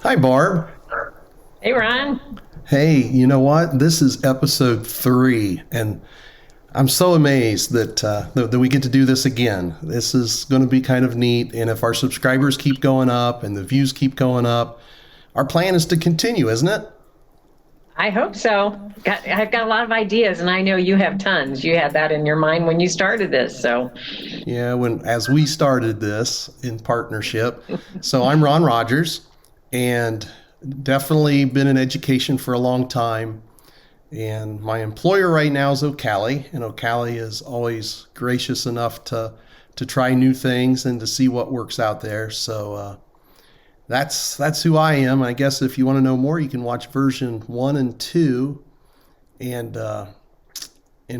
Hi, Barb. Hey, Ron. Hey, you know what? This is episode 3, and I'm so amazed that we get to do this again. This is going to be kind of neat, and if our subscribers keep going up and the views keep going up, our plan is to continue, isn't it? I hope so. I've got a lot of ideas, and I know you have tons. You had that in your mind when you started this, so. Yeah, as we started this in partnership. So I'm Ron Rogers, and definitely been in education for a long time. And my employer right now is OCALI, and OCALI is always gracious enough to try new things and to see what works out there. So that's who I am. I guess if you want to know more, you can watch version 1 and 2, and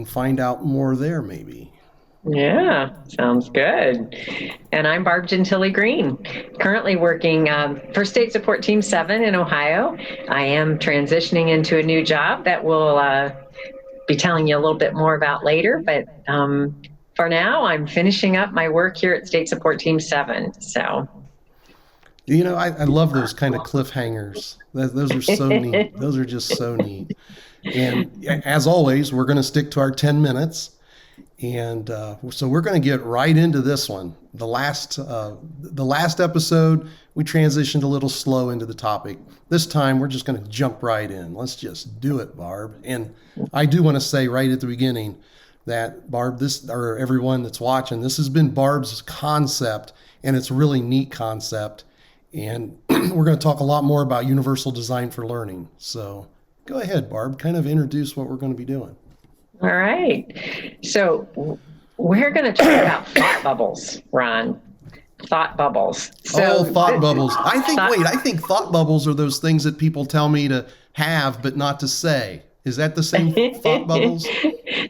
find out more there maybe. Yeah, sounds good. And I'm Barb Green, currently working for State Support Team 7 in Ohio. I am transitioning into a new job that we'll be telling you a little bit more about later. But for now, I'm finishing up my work here at State Support Team 7. So. You know, I love those kind of cliffhangers. Those are so neat. Those are just so neat. And as always, we're going to stick to our 10 minutes. And so we're going to get right into this one. The last episode, we transitioned a little slow into the topic. This time, we're just going to jump right in. Let's just do it, Barb. And I do want to say right at the beginning that, Barb, or everyone that's watching, this has been Barb's concept, and it's a really neat concept. And we're going to talk a lot more about universal design for learning. So go ahead, Barb, kind of introduce what we're going to be doing. All right. So we're going to talk about thought bubbles, Ron. Thought bubbles. Thought bubbles. I think thought bubbles are those things that people tell me to have but not to say. Is that the same thought bubbles?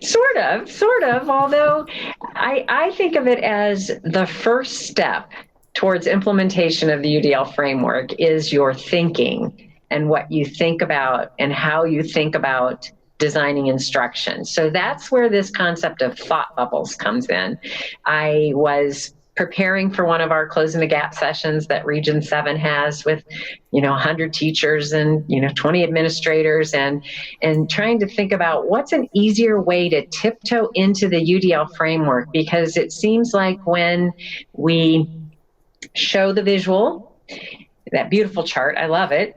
Sort of. Although I think of it as the first step towards implementation of the UDL framework is your thinking and what you think about and how you think about designing instruction. So that's where this concept of thought bubbles comes in. I was preparing for one of our Closing the Gap sessions that Region 7 has with, 100 teachers and, 20 administrators and trying to think about what's an easier way to tiptoe into the UDL framework, because it seems like when we show the visual, that beautiful chart, I love it,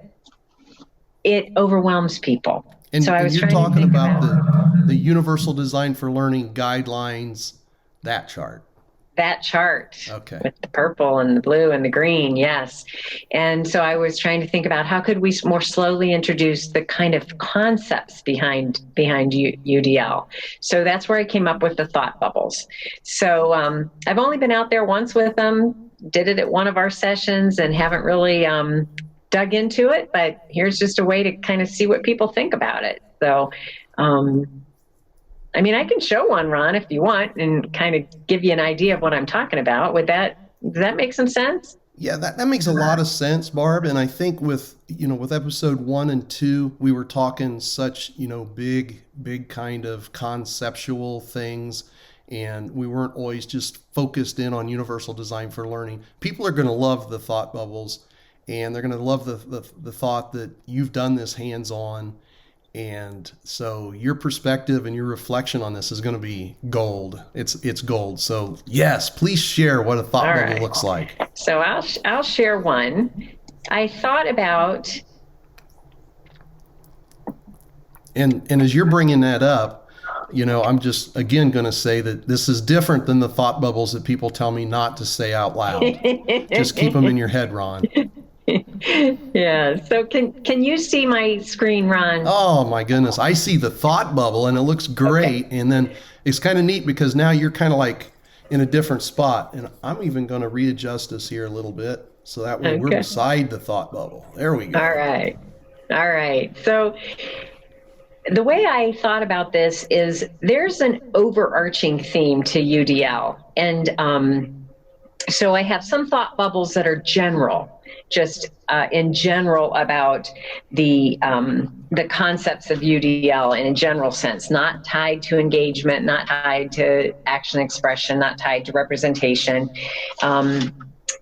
it overwhelms people. And, so I was you're talking about the Universal Design for Learning guidelines, that chart. That chart. Okay. With the purple and the blue and the green, yes. And so I was trying to think about how could we more slowly introduce the kind of concepts behind UDL. So that's where I came up with the thought bubbles. So I've only been out there once with them, did it at one of our sessions and haven't really dug into it, but here's just a way to kind of see what people think about it. So, I can show one, Ron, if you want, and kind of give you an idea of what I'm talking about. Does that make some sense? Yeah, that makes a lot of sense, Barb. And I think with episode 1 and 2, we were talking such, big kind of conceptual things. And we weren't always just focused in on universal design for learning. People are going to love the thought bubbles, and they're going to love the thought that you've done this hands-on. And so your perspective and your reflection on this is going to be gold. It's gold. So yes, please share what a thought bubble looks like. So I'll share one. I thought about. And as you're bringing that up, I'm just, again, going to say that this is different than the thought bubbles that people tell me not to say out loud. Just keep them in your head, Ron. Yeah. So can you see my screen, Ron? Oh, my goodness. I see the thought bubble, and it looks great. Okay. And then it's kind of neat because now you're kind of like in a different spot. And I'm even going to readjust this here a little bit so that way we're beside the thought bubble. There we go. All right. So the way I thought about this is there's an overarching theme to UDL. And so I have some thought bubbles that are general, just in general about the concepts of UDL in a general sense, not tied to engagement, not tied to action expression, not tied to representation.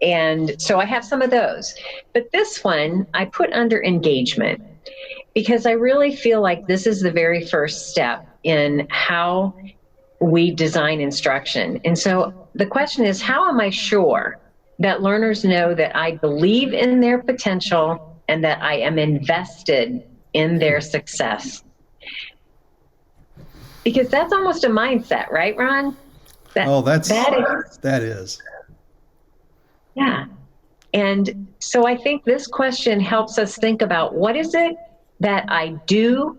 And so I have some of those. But this one I put under engagement because I really feel like this is the very first step in how we design instruction. And so the question is, how am I sure that learners know that I believe in their potential and that I am invested in their success? Because that's almost a mindset, right, Ron? That is. Yeah. And so I think this question helps us think about what is it that I do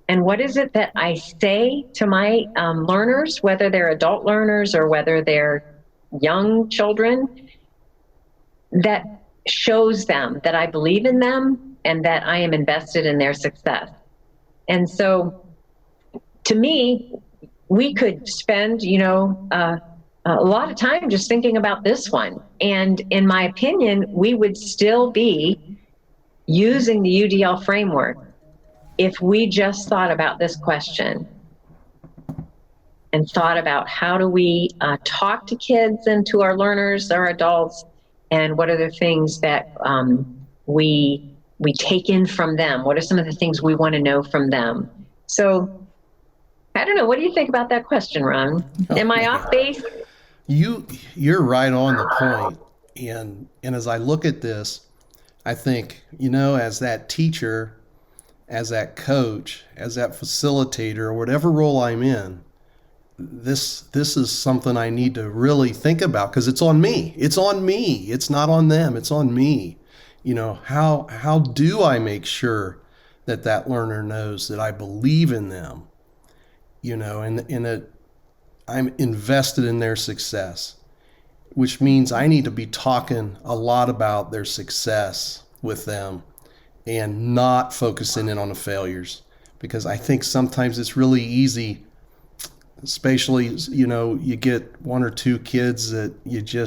and what is it that I say to my learners, whether they're adult learners or whether they're young children, that shows them that I believe in them and that I am invested in their success. And so to me, we could spend, a lot of time just thinking about this one. And in my opinion, we would still be using the UDL framework if we just thought about this question and thought about how do we talk to kids and to our learners, our adults, and what are the things that we take in from them? What are some of the things we want to know from them? So I don't know. What do you think about that question, Ron? Am I off base? You're right on the point. And as I look at this, I think, as that teacher, as that coach, as that facilitator, or whatever role I'm in, this is something I need to really think about because it's on me. It's on me. It's not on them. It's on me. How do I make sure that learner knows that I believe in them, and that I'm invested in their success, which means I need to be talking a lot about their success with them and not focusing in on the failures, because I think sometimes it's really easy, especially, you get one or two kids that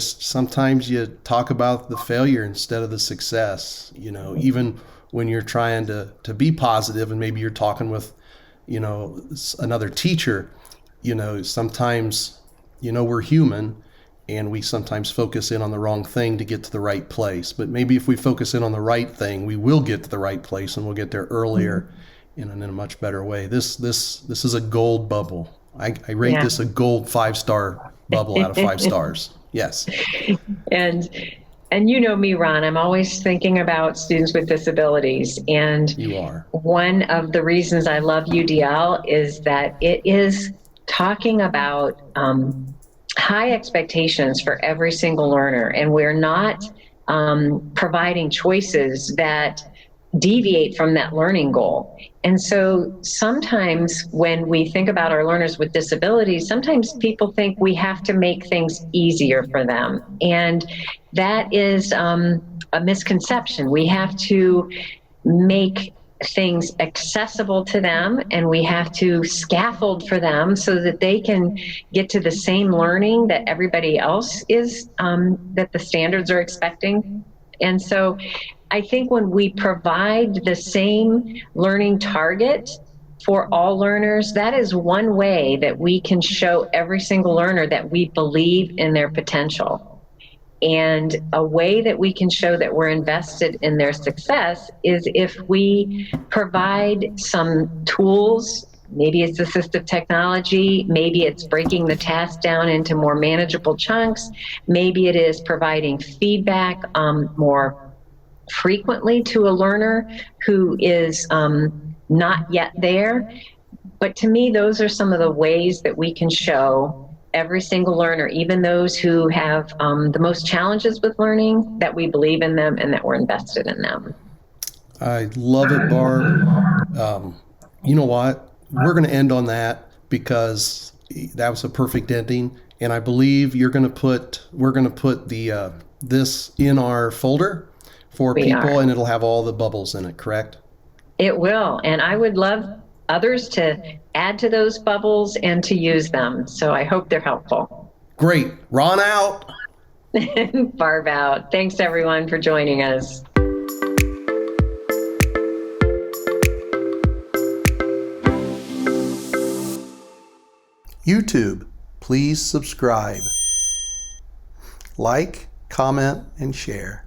sometimes you talk about the failure instead of the success, even when you're trying to be positive and maybe you're talking with, another teacher, sometimes, we're human and we sometimes focus in on the wrong thing to get to the right place. But maybe if we focus in on the right thing, we will get to the right place and we'll get there earlier and in a much better way. This is a gold bubble. I rate this a gold 5-star bubble out of 5 stars. Yes. And me, Ron, I'm always thinking about students with disabilities. And you are. One of the reasons I love UDL is that it is talking about high expectations for every single learner. And we're not providing choices that deviate from that learning goal. And so sometimes when we think about our learners with disabilities, sometimes people think we have to make things easier for them. And that is a misconception. We have to make things accessible to them and we have to scaffold for them so that they can get to the same learning that everybody else is, that the standards are expecting. And so I think when we provide the same learning target for all learners, that is one way that we can show every single learner that we believe in their potential. And a way that we can show that we're invested in their success is if we provide some tools. Maybe it's assistive technology, maybe it's breaking the task down into more manageable chunks, maybe it is providing feedback more frequently to a learner who is not yet there. But to me, those are some of the ways that we can show every single learner, even those who have the most challenges with learning, that we believe in them and that we're invested in them. I love it, Barb. You know what? We're going to end on that because that was a perfect ending. And I believe we're going to put the this in our folder for people, and it'll have all the bubbles in it, correct? It will. And I would love others to add to those bubbles and to use them. So I hope they're helpful. Great. Ron out. Barb out. Thanks, everyone, for joining us. YouTube, please subscribe, like, comment, and share.